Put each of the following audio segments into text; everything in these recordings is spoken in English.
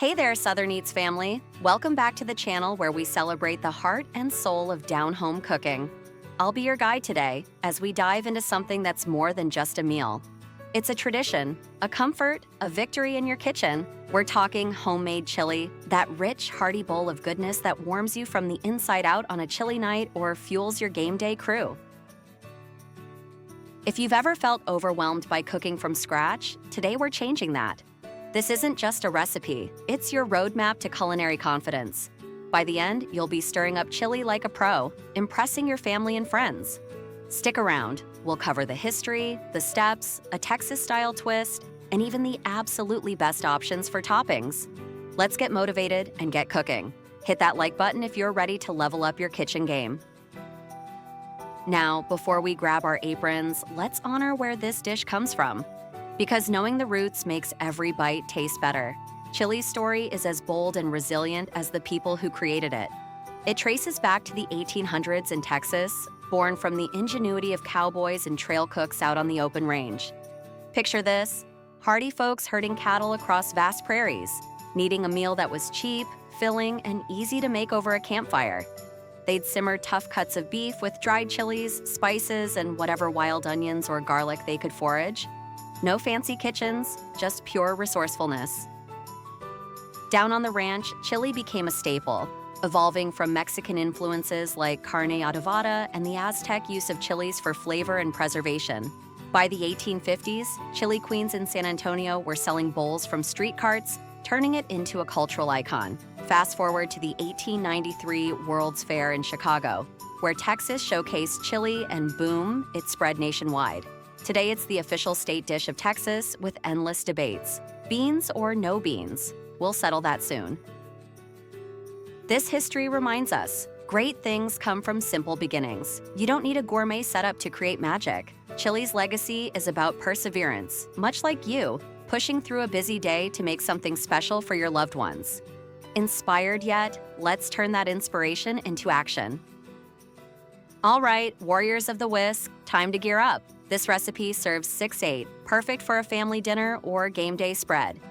Hey there, Southern Eats family. Welcome back to the channel where we celebrate the heart and soul of down-home cooking. I'll be your guide today as we dive into something that's more than just a meal. It's a tradition, a comfort, a victory in your kitchen. We're talking homemade chili, that rich, hearty bowl of goodness that warms you from the inside out on a chilly night or fuels your game day crew. If you've ever felt overwhelmed by cooking from scratch, today we're changing that. This isn't just a recipe, it's your roadmap to culinary confidence. By the end, you'll be stirring up chili like a pro, impressing your family and friends. Stick around. We'll cover the history, the steps, a Texas-style twist, and even the absolutely best options for toppings. Let's get motivated and get cooking. Hit that like button if you're ready to level up your kitchen game. Now, before we grab our aprons, let's honor where this dish comes from. Because knowing the roots makes every bite taste better. Chili's story is as bold and resilient as the people who created it. It traces back to the 1800s in Texas, born from the ingenuity of cowboys and trail cooks out on the open range. Picture this: hardy folks herding cattle across vast prairies, needing a meal that was cheap, filling, and easy to make over a campfire. They'd simmer tough cuts of beef with dried chilies, spices, and whatever wild onions or garlic they could forage. No fancy kitchens, just pure resourcefulness. Down on the ranch, chili became a staple, evolving from Mexican influences like carne adobada and the Aztec use of chilies for flavor and preservation. By the 1850s, chili queens in San Antonio were selling bowls from street carts, turning it into a cultural icon. Fast forward to the 1893 World's Fair in Chicago, where Texas showcased chili and boom, it spread nationwide. Today, it's the official state dish of Texas with endless debates. Beans or no beans? We'll settle that soon. This history reminds us, great things come from simple beginnings. You don't need a gourmet setup to create magic. Chili's legacy is about perseverance, much like you, pushing through a busy day to make something special for your loved ones. Inspired yet? Let's turn that inspiration into action. All right, warriors of the whisk, time to gear up. This recipe serves 6-8, perfect for a family dinner or game day spread.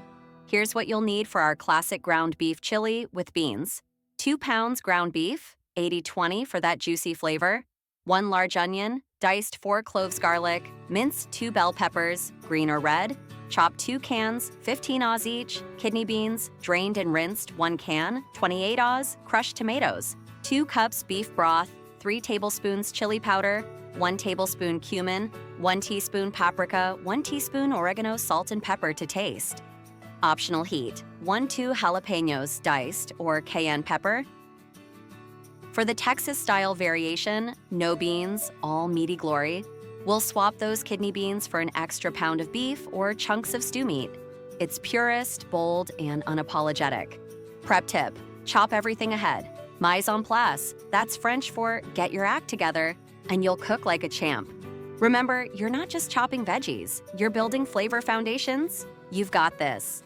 Here's what you'll need for our classic ground beef chili with beans. 2 pounds ground beef, 80-20 for that juicy flavor, 1 large onion, diced 4 cloves garlic, minced 2 bell peppers, green or red, chopped 2 cans, 15 Oz each, kidney beans, drained and rinsed 1 can, 28 Oz, crushed tomatoes, 2 cups beef broth, 3 tablespoons chili powder, 1 tablespoon cumin, 1 teaspoon paprika, 1 teaspoon oregano, salt and pepper to taste. Optional heat: 1-2 jalapenos diced or cayenne pepper. For the Texas-style variation, no beans, all meaty glory, we'll swap those kidney beans for an extra pound of beef or chunks of stew meat. It's purist, bold, and unapologetic. Prep tip: chop everything ahead. Mise en place, that's French for get your act together, and you'll cook like a champ. Remember, you're not just chopping veggies, you're building flavor foundations. You've got this.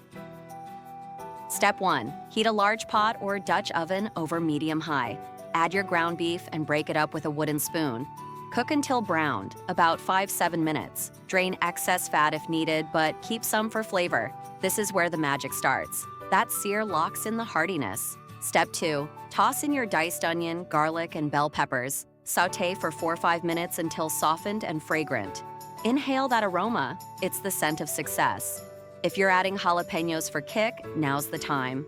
Step 1. Heat a large pot or Dutch oven over medium-high. Add your ground beef and break it up with a wooden spoon. Cook until browned, about 5-7 minutes. Drain excess fat if needed, but keep some for flavor. This is where the magic starts. That sear locks in the heartiness. Step 2. Toss in your diced onion, garlic, and bell peppers. Sauté for 4-5 minutes until softened and fragrant. Inhale that aroma. It's the scent of success. If you're adding jalapenos for kick, now's the time.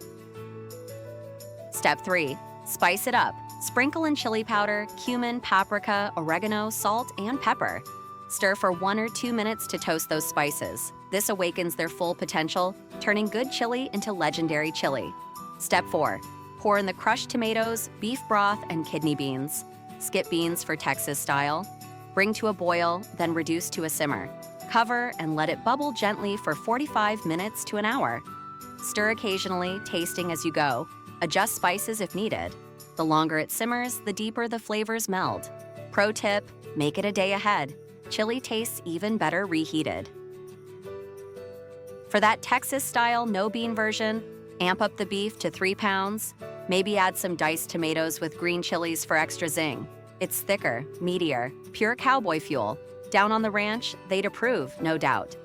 Step 3. Spice it up. Sprinkle in chili powder, cumin, paprika, oregano, salt, and pepper. Stir for 1 or 2 minutes to toast those spices. This awakens their full potential, turning good chili into legendary chili. Step 4. Pour in the crushed tomatoes, beef broth, and kidney beans. Skip beans for Texas style. Bring to a boil, then reduce to a simmer. Cover and let it bubble gently for 45 minutes to an hour. Stir occasionally, tasting as you go. Adjust spices if needed. The longer it simmers, the deeper the flavors meld. Pro tip: make it a day ahead. Chili tastes even better reheated. For that Texas-style no-bean version, amp up the beef to 3 pounds. Maybe add some diced tomatoes with green chilies for extra zing. It's thicker, meatier, pure cowboy fuel. Down on the ranch, they'd approve, no doubt.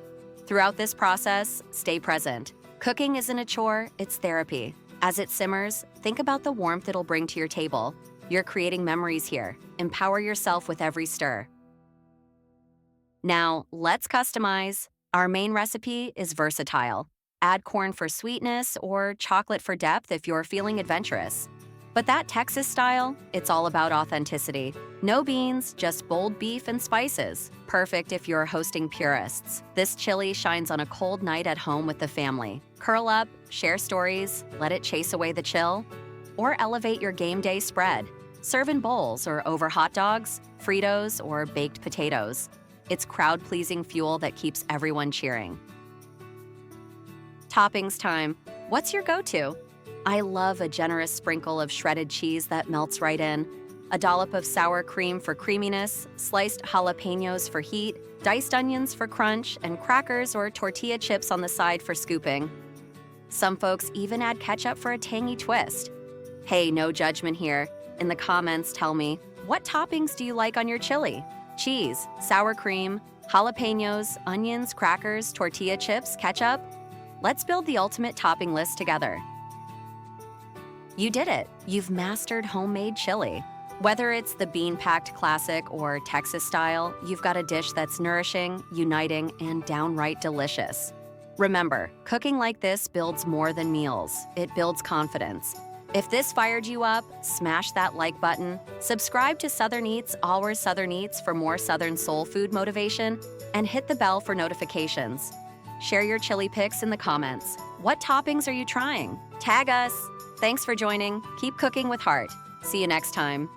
Throughout this process, stay present. Cooking isn't a chore, it's therapy. As it simmers, think about the warmth it'll bring to your table. You're creating memories here. Empower yourself with every stir. Now, let's customize. Our main recipe is versatile. Add corn for sweetness or chocolate for depth if you're feeling adventurous. But that Texas style, it's all about authenticity. No beans, just bold beef and spices. Perfect if you're hosting purists. This chili shines on a cold night at home with the family. Curl up, share stories, let it chase away the chill. Or elevate your game day spread. Serve in bowls or over hot dogs, Fritos, or baked potatoes. It's crowd-pleasing fuel that keeps everyone cheering. Toppings time. What's your go-to? I love a generous sprinkle of shredded cheese that melts right in, a dollop of sour cream for creaminess, sliced jalapenos for heat, diced onions for crunch, and crackers or tortilla chips on the side for scooping. Some folks even add ketchup for a tangy twist. Hey, no judgment here. In the comments, tell me, what toppings do you like on your chili? Cheese, sour cream, jalapenos, onions, crackers, tortilla chips, ketchup? Let's build the ultimate topping list together. You did it. You've mastered homemade chili. Whether it's the bean-packed classic or Texas style, you've got a dish that's nourishing, uniting, and downright delicious. Remember, cooking like this builds more than meals. It builds confidence. If this fired you up, smash that like button, subscribe to Southern Eats, Always Southern Eats for more Southern soul food motivation, and hit the bell for notifications. Share your chili pics in the comments. What toppings are you trying? Tag us. Thanks for joining. Keep cooking with heart. See you next time.